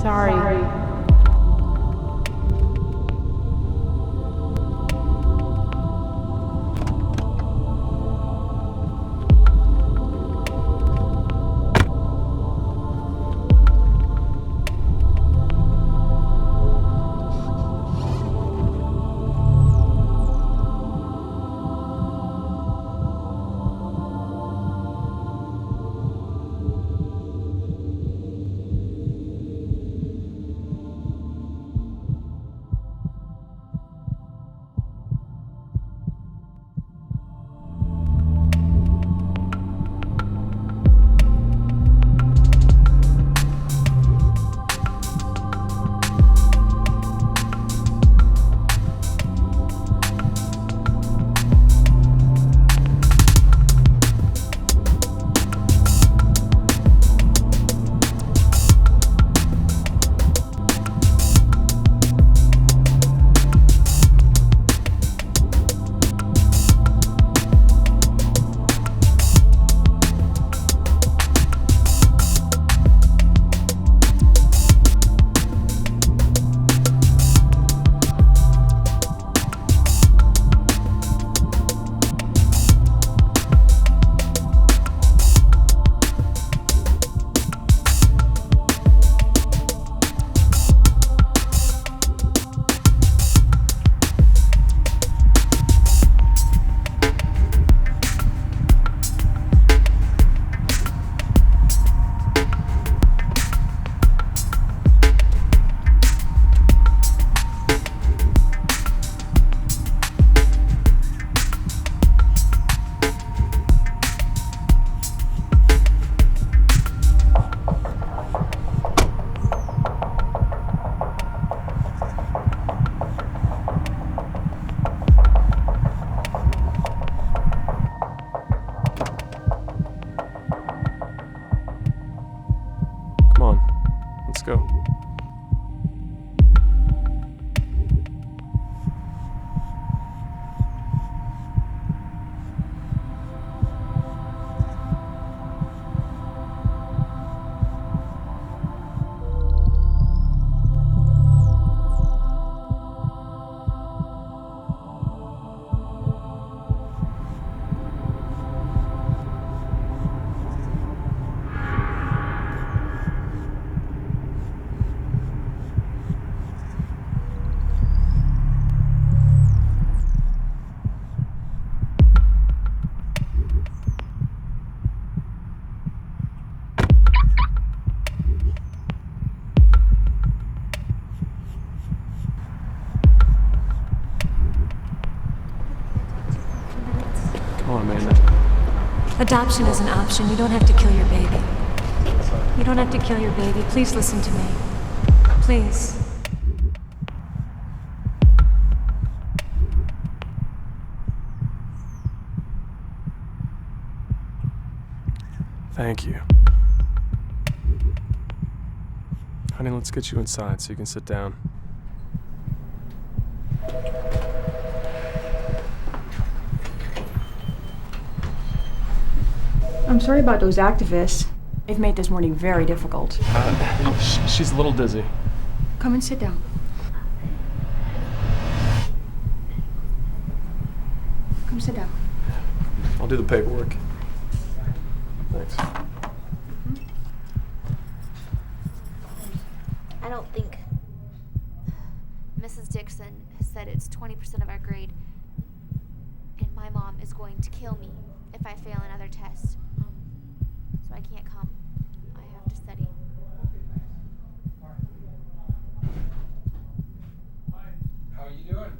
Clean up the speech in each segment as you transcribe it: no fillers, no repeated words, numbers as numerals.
Sorry. Let's go. Come on, Amanda. Adoption is an option. You don't have to kill your baby. You don't have to kill your baby. Please listen to me. Please. Thank you. Honey, let's get you inside so you can sit down. I'm sorry about those activists. They've made this morning very difficult. She's a little dizzy. Come and sit down. Come sit down. I'll do the paperwork. Thanks. I don't think Mrs. Dixon has said it's 20% of our grade, and my mom is going to kill me if I fail another test. So I can't come. I have to study. How are you doing?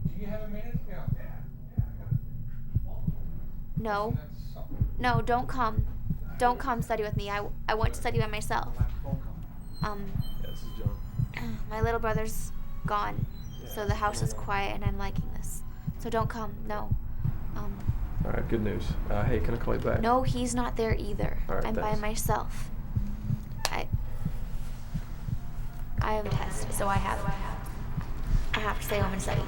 Do you have a minute? Yeah. No. No, don't come. Don't come study with me. I want to study by myself. Yeah, this is John. My little brother's gone, so the house is quiet and I'm liking this. So don't come. No. All right, good news. Hey, can I call you back? No, he's not there either. All right, I'm thanks. by myself. I have a test, so I have to stay home and study.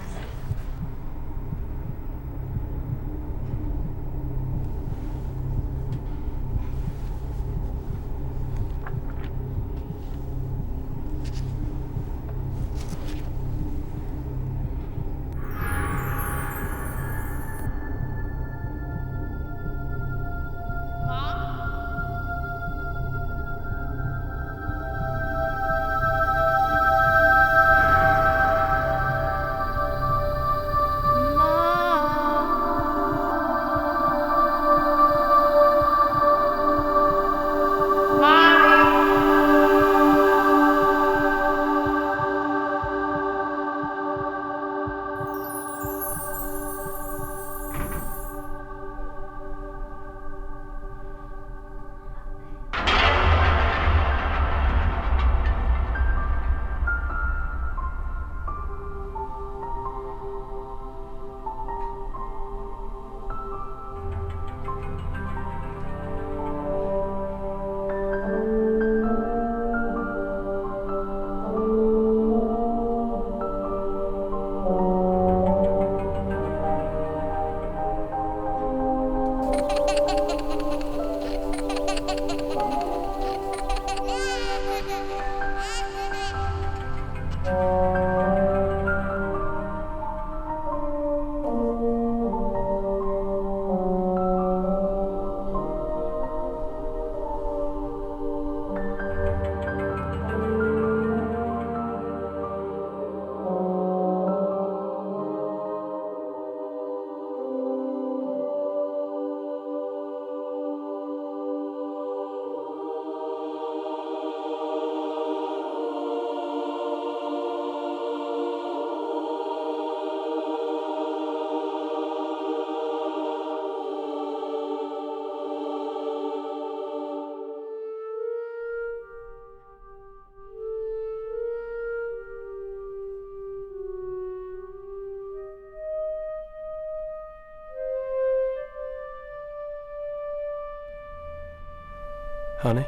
Honey?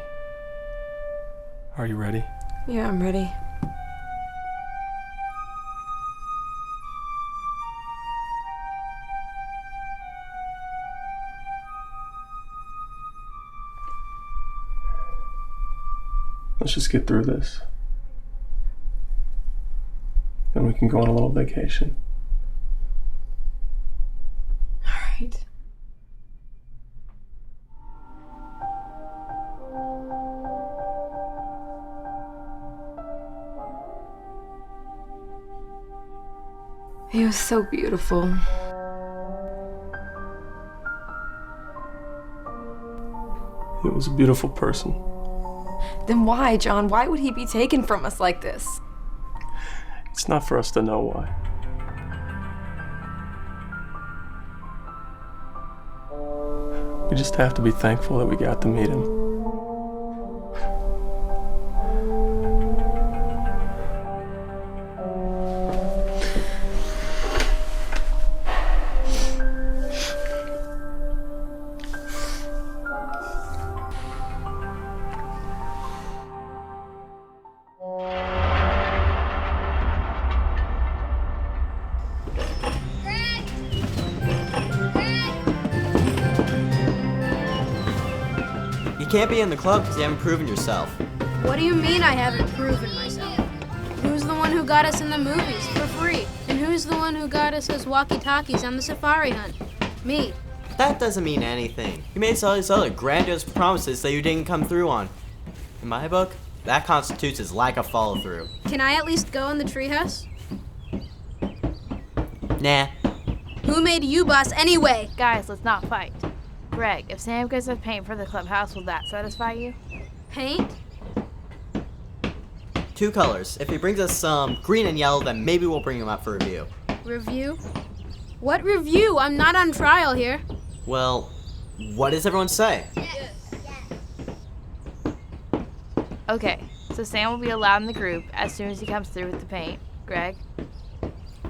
Are you ready? Yeah, I'm ready. Let's just get through this. Then we can go on a little vacation. All right. He was so beautiful. He was a beautiful person. Then why, John? Why would he be taken from us like this? It's not for us to know why. We just have to be thankful that we got to meet him. You can't be in the club because you haven't proven yourself. What do you mean I haven't proven myself? Who's the one who got us in the movies for free? And who's the one who got us those walkie-talkies on the safari hunt? Me. That doesn't mean anything. You made all these other grandiose promises that you didn't come through on. In my book, that constitutes as lack of follow-through. Can I at least go in the treehouse? Nah. Who made you boss anyway? Guys, let's not fight. Greg, if Sam gets us paint for the clubhouse, will that satisfy you? Paint? 2 colors. If he brings us some green and yellow, then maybe we'll bring him up for review. Review? What review? I'm not on trial here. Well, what does everyone say? Okay, so Sam will be allowed in the group as soon as he comes through with the paint. Greg?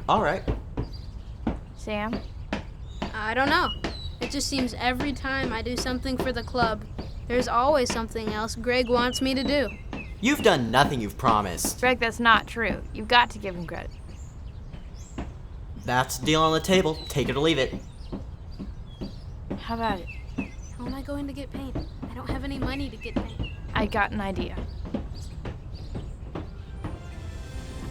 Alright. Sam? I don't know. It just seems every time I do something for the club, there's always something else Greg wants me to do. You've done nothing you've promised. Greg, that's not true. You've got to give him credit. That's the deal on the table. Take it or leave it. How about it? How am I going to get paint? I don't have any money to get paint. I got an idea.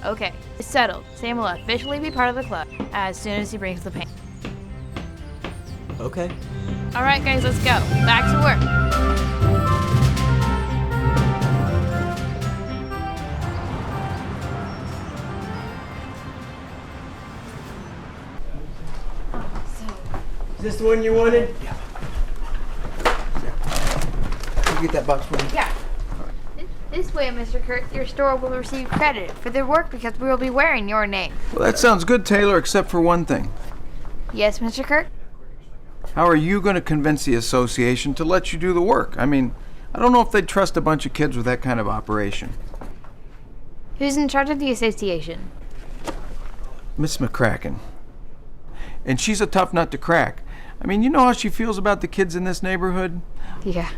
Okay, it's settled. Sam will officially be part of the club as soon as he brings the paint. Okay. All right, guys, let's go. Back to work. Is this the one you wanted? Yeah. Can you get that box for me? Yeah. This way, Mr. Kurtz, your store will receive credit for their work because we will be wearing your name. Well, that sounds good, Taylor, except for one thing. Yes, Mr. Kirk? How are you going to convince the association to let you do the work? I mean, I don't know if they'd trust a bunch of kids with that kind of operation. Who's in charge of the association? Miss McCracken. And she's a tough nut to crack. I mean, you know how she feels about the kids in this neighborhood? Yeah.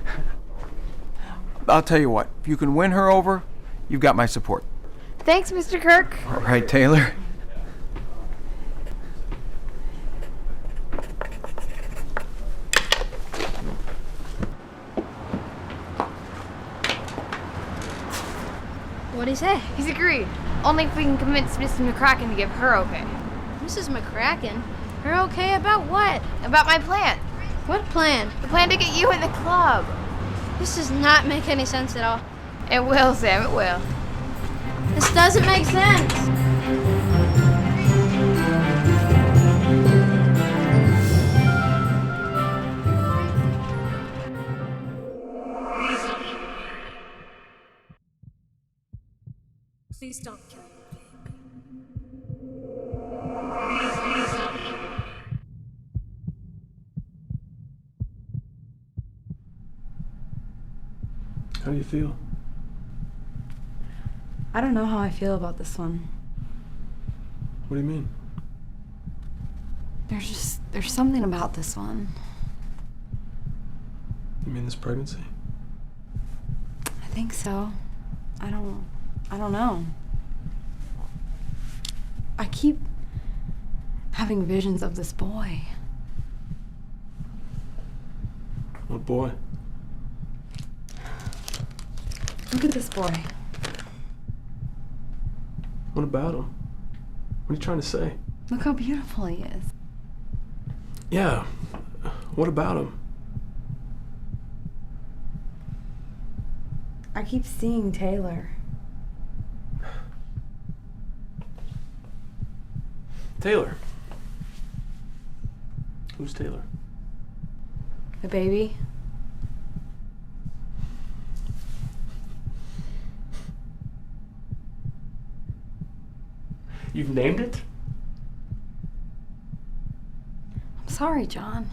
I'll tell you what, if you can win her over, you've got my support. Thanks, Mr. Kirk. All right, Taylor. What'd he say? He's agreed. Only if we can convince Mrs. McCracken to give her okay. Mrs. McCracken? Her okay about what? About my plan. What plan? The plan to get you in the club. This does not make any sense at all. It will, Sam, it will. This doesn't make sense. Please don't kill your baby. How do you feel? I don't know how I feel about this one. What do you mean? There's something about this one. You mean this pregnancy? I think so. I don't know. I keep having visions of this boy. What boy? Look at this boy. What about him? What are you trying to say? Look how beautiful he is. Yeah. What about him? I keep seeing Taylor. Taylor. Who's Taylor? The baby. You've named it? I'm sorry, John.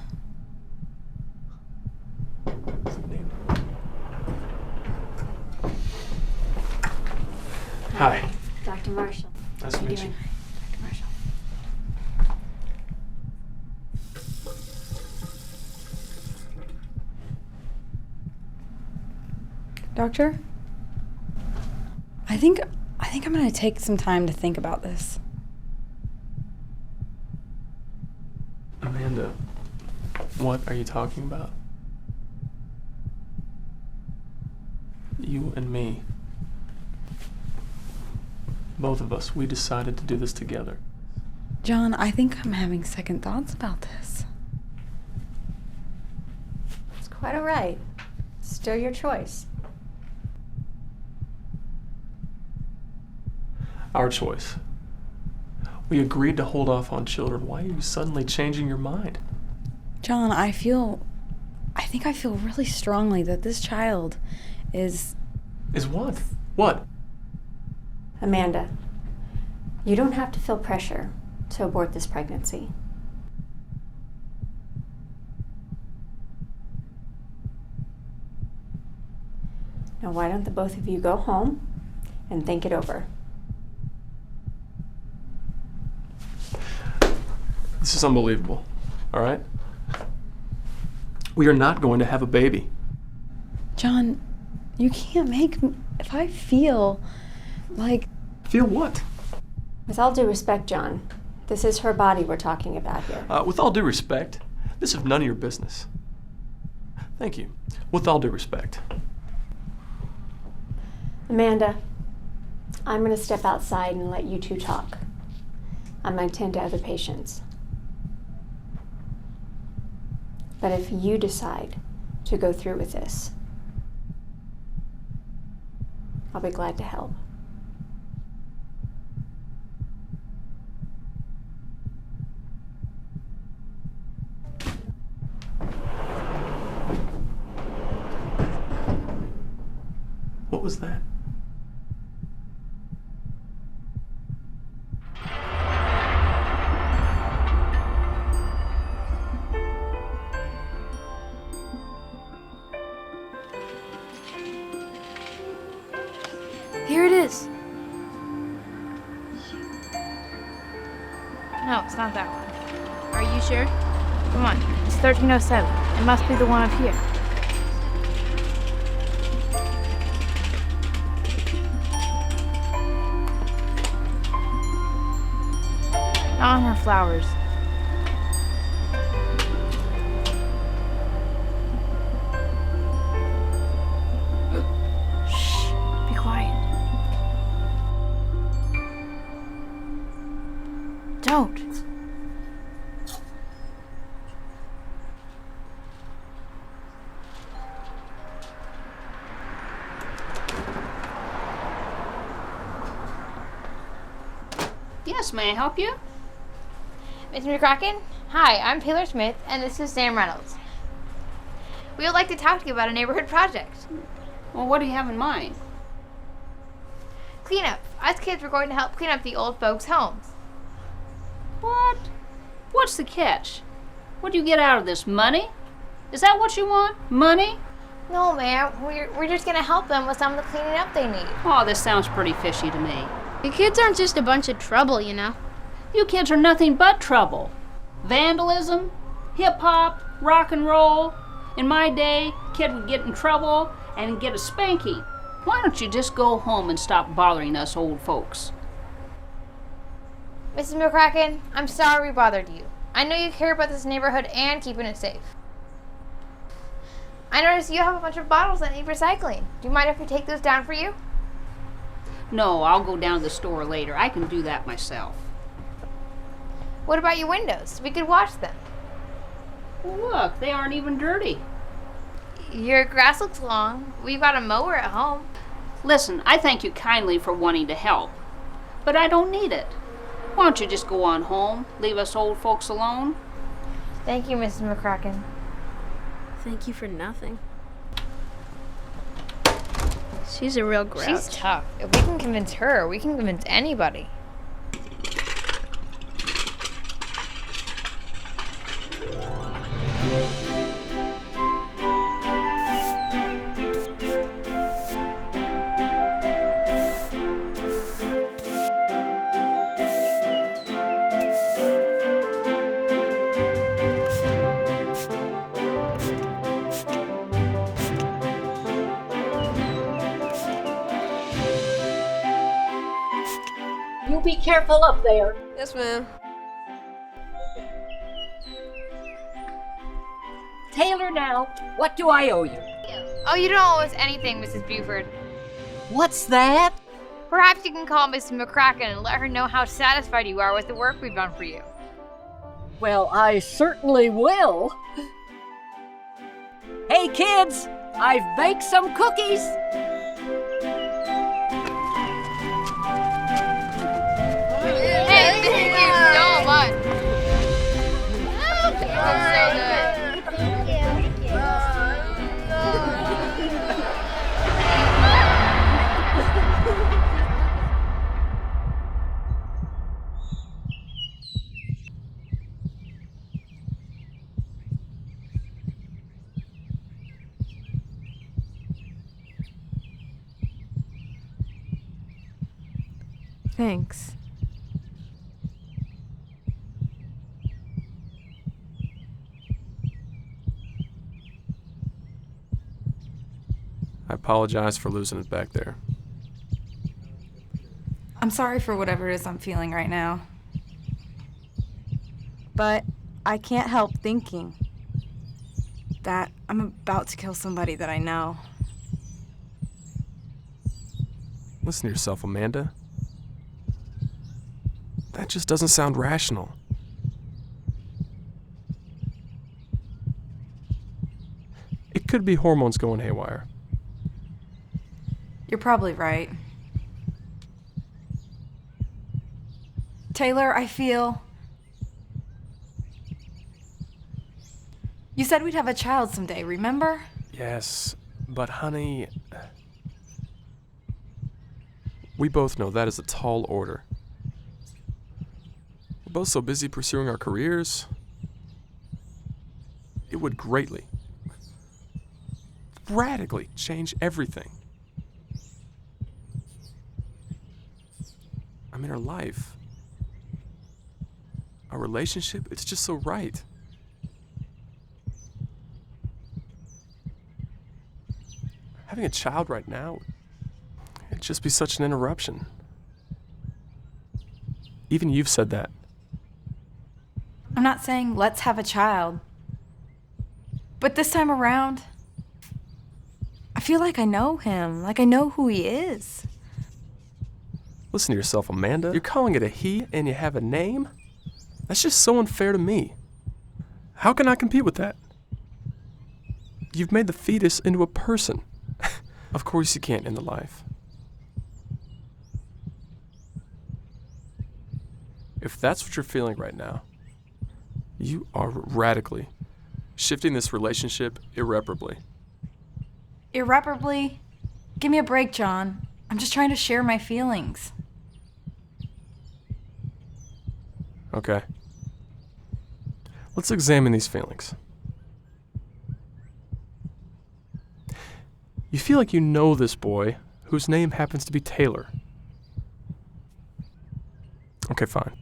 Hi. Dr. Marshall. Nice to meet you. Dr. Marshall. Doctor? I think I'm gonna take some time to think about this. Amanda, what are you talking about? You and me. Both of us, we decided to do this together. John, I think I'm having second thoughts about this. It's quite all right. Still your choice. Our choice. We agreed to hold off on children. Why are you suddenly changing your mind? John, I think I feel really strongly that this child is... Is what? What? Amanda, you don't have to feel pressure to abort this pregnancy. Now, why don't the both of you go home and think it over? This is unbelievable. All right? We are not going to have a baby. John, you can't make me... If I feel like... Feel what? With all due respect, John, this is her body we're talking about here. With all due respect, this is none of your business. Thank you. With all due respect. Amanda, I'm going to step outside and let you two talk. I'm going to tend to other patients. But if you decide to go through with this, I'll be glad to help. What was that? Here it is. No, it's not that one. Are you sure? Come on, it's 1307. It must be the one up here. Not on her flowers. Shh. Be quiet. out. Yes, may I help you? Mr. McCracken? Hi, I'm Taylor Smith, and this is Sam Reynolds. We would like to talk to you about a neighborhood project. Well, what do you have in mind? Cleanup. Us kids were going to help clean up the old folks' homes. What? What's the catch? What do you get out of this? Money? Is that what you want? Money? No, ma'am. We're just going to help them with some of the cleaning up they need. Oh, this sounds pretty fishy to me. The kids aren't just a bunch of trouble, you know. You kids are nothing but trouble. Vandalism, hip-hop, rock and roll. In my day, a kid would get in trouble and get a spanking. Why don't you just go home and stop bothering us old folks? Mrs. McCracken, I'm sorry we bothered you. I know you care about this neighborhood and keeping it safe. I noticed you have a bunch of bottles that need recycling. Do you mind if we take those down for you? No, I'll go down to the store later. I can do that myself. What about your windows? We could wash them. Well, look, they aren't even dirty. Your grass looks long. We've got a mower at home. Listen, I thank you kindly for wanting to help, but I don't need it. Why don't you just go on home, leave us old folks alone? Thank you, Mrs. McCracken. Thank you for nothing. She's a real grouch. She's tough. If we can convince her, we can convince anybody. You be careful up there. Yes, ma'am. Taylor, now, what do I owe you? Oh, you don't owe us anything, Mrs. Buford. What's that? Perhaps you can call Mrs. McCracken and let her know how satisfied you are with the work we've done for you. Well, I certainly will. Hey, kids, I've baked some cookies. Hey, thank you so much. This is so good. Thanks. I apologize for losing it back there. I'm sorry for whatever it is I'm feeling right now. But I can't help thinking that I'm about to kill somebody that I know. Listen to yourself, Amanda. That just doesn't sound rational. It could be hormones going haywire. You're probably right. Taylor, I feel... You said we'd have a child someday, remember? Yes, but honey... We both know that is a tall order. We're both so busy pursuing our careers. It would greatly, radically change everything. I mean, our life, our relationship, it's just so right. Having a child right now, it'd just be such an interruption. Even you've said that. I'm not saying let's have a child. But this time around, I feel like I know him, like I know who he is. Listen to yourself, Amanda. You're calling it a he and you have a name? That's just so unfair to me. How can I compete with that? You've made the fetus into a person. Of course you can't end the life. If that's what you're feeling right now, you are radically shifting this relationship irreparably. Irreparably? Give me a break, John. I'm just trying to share my feelings. Okay. Let's examine these feelings. You feel like you know this boy, whose name happens to be Taylor. Okay, fine.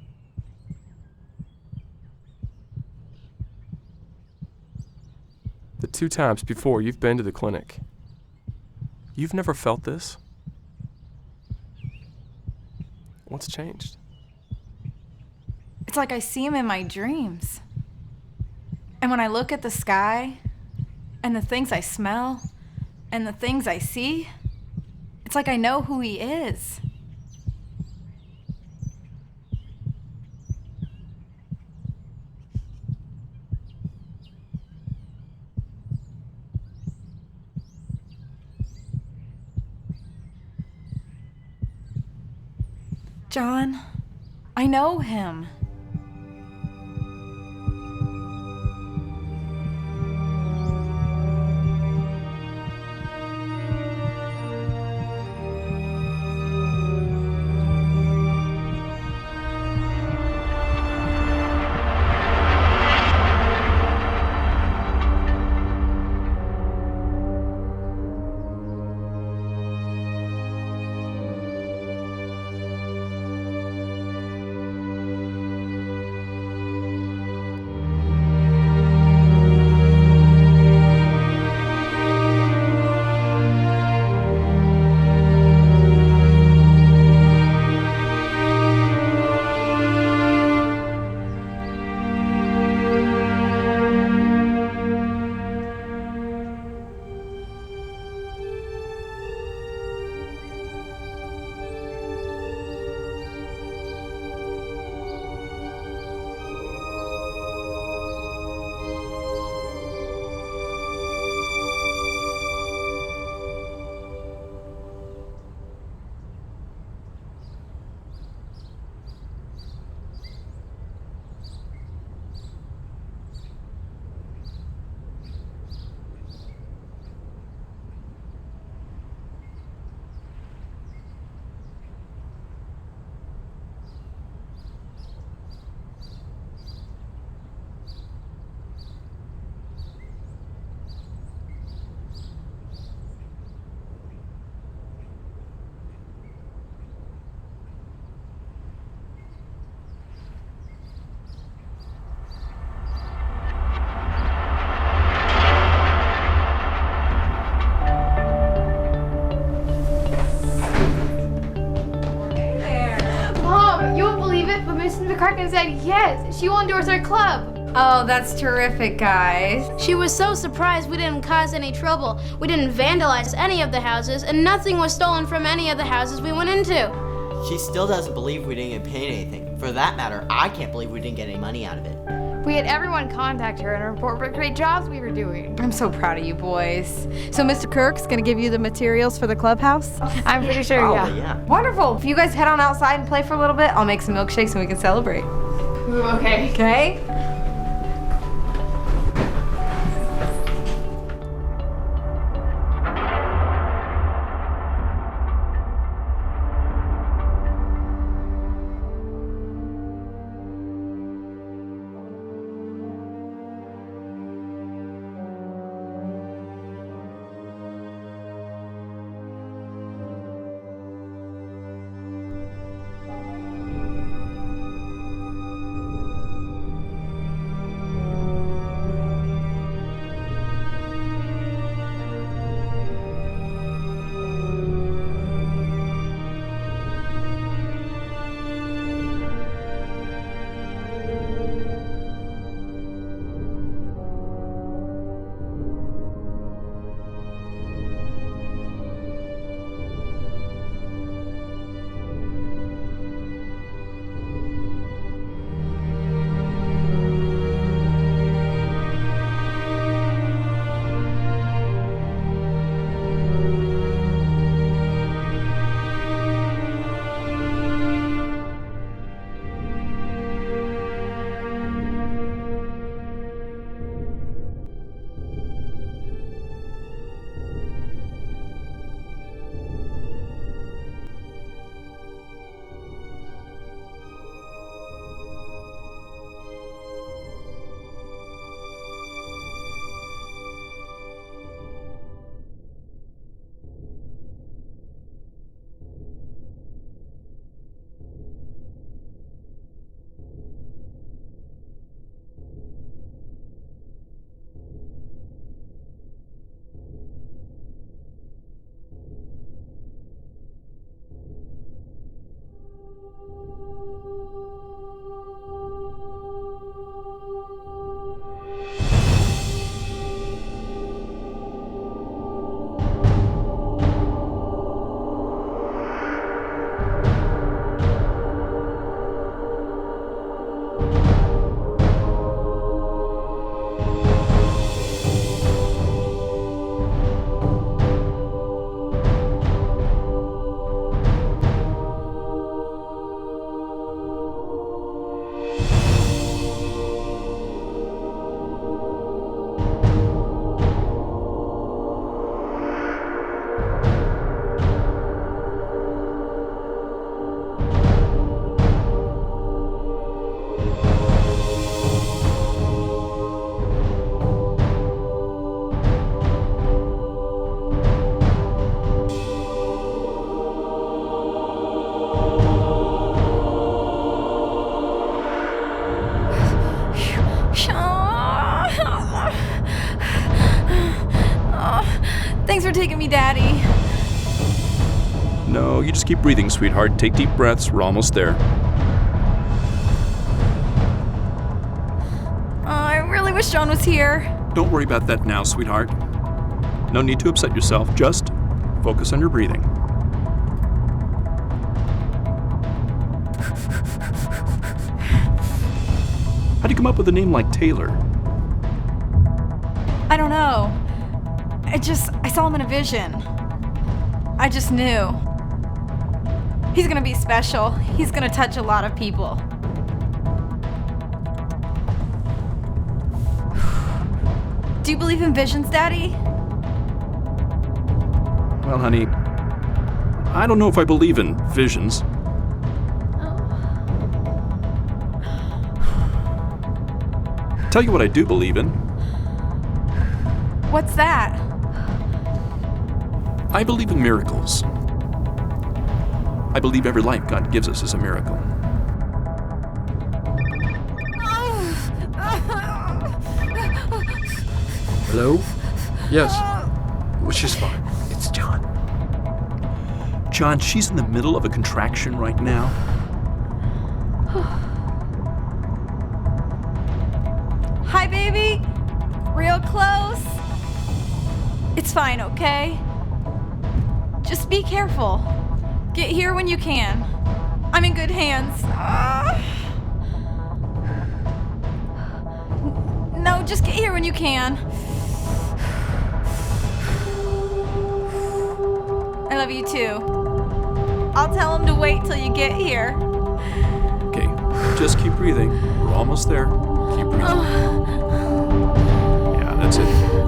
The 2 times before you've been to the clinic, you've never felt this? What's changed? It's like I see him in my dreams. And when I look at the sky, and the things I smell, and the things I see, it's like I know who he is. John, I know him. McCracken said yes. She will endorse our club. Oh, that's terrific, guys. She was so surprised we didn't cause any trouble. We didn't vandalize any of the houses, and nothing was stolen from any of the houses we went into. She still doesn't believe we didn't get paid anything. For that matter, I can't believe we didn't get any money out of it. We had everyone contact her and report what great jobs we were doing. I'm so proud of you boys. So Mr. Kirk's gonna give you the materials for the clubhouse? I'm pretty sure, Probably, yeah. Wonderful. If you guys head on outside and play for a little bit, I'll make some milkshakes and we can celebrate. Ooh, okay. Okay? No, you just keep breathing, sweetheart. Take deep breaths. We're almost there. I really wish John was here. Don't worry about that now, sweetheart. No need to upset yourself. Just focus on your breathing. How do you come up with a name like Taylor? I don't know. I saw him in a vision. I just knew. He's gonna be special. He's gonna touch a lot of people. Do you believe in visions, Daddy? Well, honey, I don't know if I believe in visions. Tell you what I do believe in. What's that? I believe in miracles. I believe every life God gives us is a miracle. Hello? Yes. Well, she's fine. It's John. John, she's in the middle of a contraction right now. Hi, baby. Real close. It's fine, okay? Just be careful. Get here when you can. I'm in good hands. No, just get here when you can. I love you too. I'll tell him to wait till you get here. Okay, just keep breathing. We're almost there. Keep breathing. Yeah, that's it.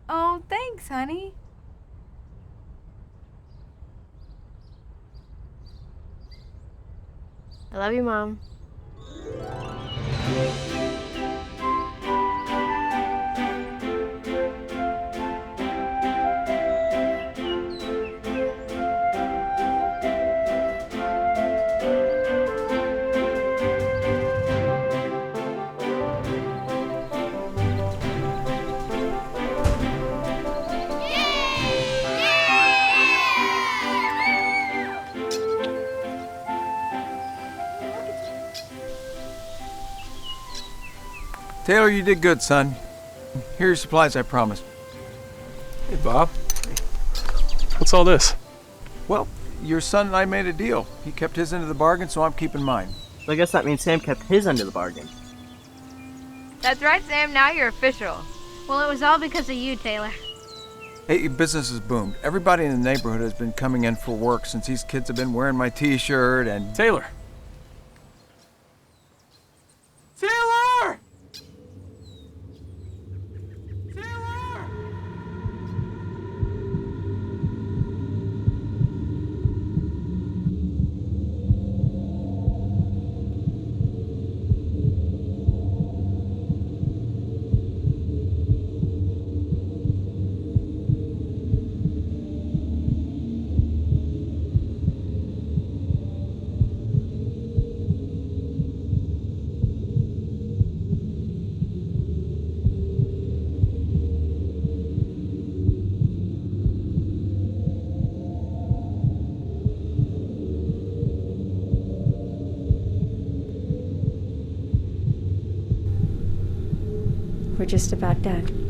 Oh, thanks, honey. I love you, Mom. Taylor, you did good, son. Here are your supplies I promised. Hey, Bob. What's all this? Well, your son and I made a deal. He kept his end of the bargain, so I'm keeping mine. So I guess that means Sam kept his end of the bargain. That's right, Sam. Now you're official. Well, it was all because of you, Taylor. Hey, your business has boomed. Everybody in the neighborhood has been coming in for work since these kids have been wearing my t-shirt and... Taylor! Taylor! We're just about done.